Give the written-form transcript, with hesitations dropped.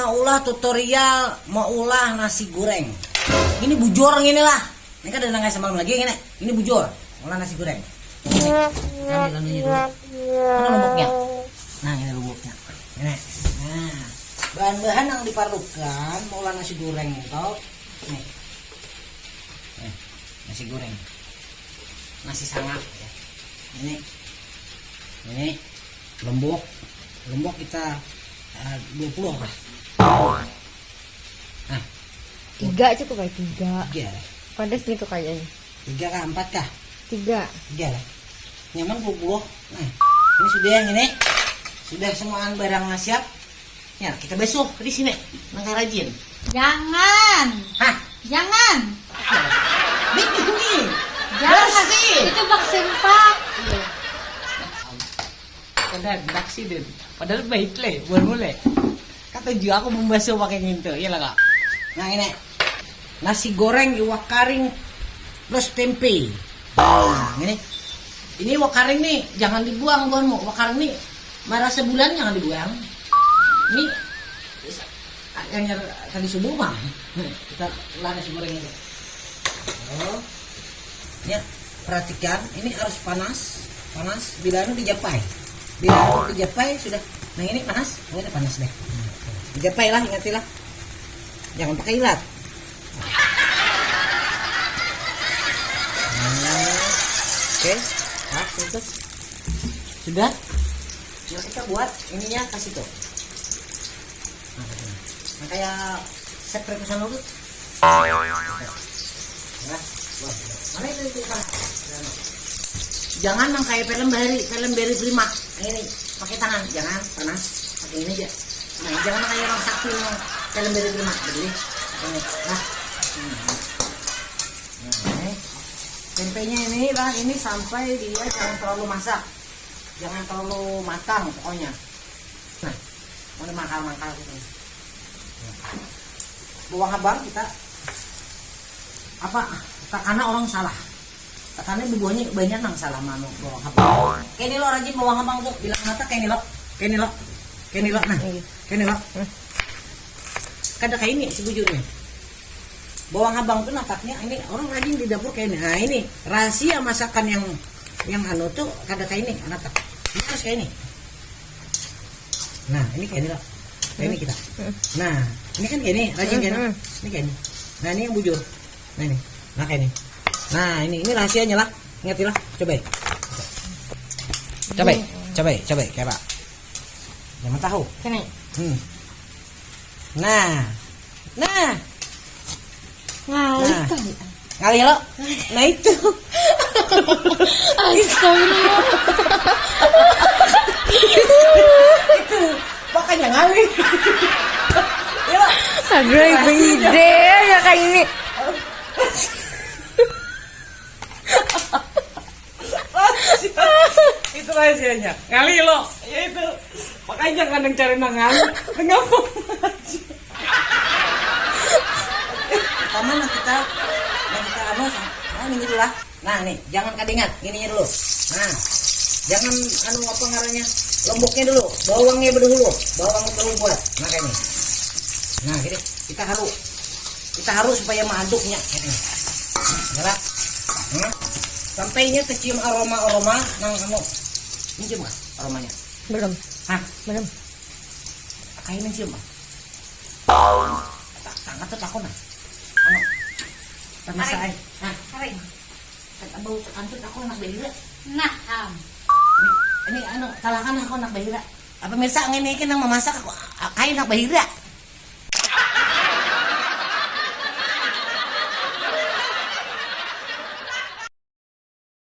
mau ulah tutorial, mau ulah nasi goreng. Ini bujur ini lah. Ini kan ada nangis semalam lagi ini. Ini bujur, olah nasi goreng. Ini, ambil anunya dulu. Mana lomboknya? Nah ini lomboknya. Ini. Nah, bahan-bahan yang diperlukan mau olah nasi goreng itu. Nih. Nasi goreng. Nasi sangat. Ya. Ini lombok. Lombok kita 20 lah. Nah, 3 cukup kayak 3. 3. Padas gitu kayaknya. 3 kah 4 kah? 3. 3 lah. Nyaman 20. Nah, ini sudah yang ini. Sudah semuaan barangnya siap. Ya, kita besok di sini. Nangka rajin. Jangan. Hah? Jangan. Bikin nih. Jangan. Bersih. Itu bak sempak. Padahal baik le, buat mulai. Kata juga aku membasuh pakai ngintu, iya lah kak. Nah ini nasi goreng iwak karing plus tempe. Nah ini iwak karing nih jangan dibuang buanmu. Iwak karing nih marah sebulan jangan dibuang. Ini yang tadi subuh mah kita lah nasi goreng ini. Oh, ya perhatikan ini harus panas bila anu dijapai. Bila dijapai sudah. Nah ini panas, oh ini panas deh. Dijapai lah, ingatilah. Jangan pakai ilat. Oke, itu sudah. Nah kita buat ininya kasih tuh. Nah kayak set perkusan lurut. Mana itu kan? Jangan yang kayak film beri prima. Ini pakai tangan, jangan panas, pakai ini aja. Nah, jangan kayak orang sakti yang film beri prima. Jadi, ini, nah, tempenya ini lah, ini sampai dia jangan terlalu masak, jangan terlalu matang pokoknya. Nah, mau mangkal gitu. Bawang habang kita apa? Karena orang salah. Karena bubuhnya banyak nang salah manu bawang habang. Kayak ini lo rajin bawang habang tuh bilang mata kayak ini lo nah kayak ini lo. Kada kayak ini sebujurnya. Bawang habang tuh nataknya ini orang rajin di dapur kayak ini. Nah ini rahasia masakan yang anu tuh kada kayak ini natak. Ini harus kayak ini. Nah ini kayak ini lo. Kayak ini kita. Nah ini kan kayak ini rajin kayak ini. Ini kayak ini. Nah ini yang bujur. Nah ini. Nah kayak ini. Nah ini rahasianya lah, ingatilah, cobain, kayak pak, jangan tahu, nah, ngali lo, nah itu, Astagfirullah. itu, makanya ngali, ya, Aduh, ibu ide ya kayak ini. Itu rahasianya ngali lo ya itu makanya kadang cari nangan ngapa pertama kita anu ini dulu lah. Nah nih jangan kadingan ininya dulu. Nah jangan anu apa ngarannya lomboknya dulu, bawangnya dulu, bawang perlu buat nah kayak ini. Nah gini kita harus supaya mengaduknya ini gerak sampainya kecium aroma nang kamu ini cium nggak aromanya? Belum. Hah? Belum. Kayak mencium nggak? Tangan tuh takut nah anu termasa ay nah Karing. kata bau kantut aku anak bahira Nah, ini anu talakan aku anak bahira apa mirsa ini kan yang memasak aku kayak anak bahira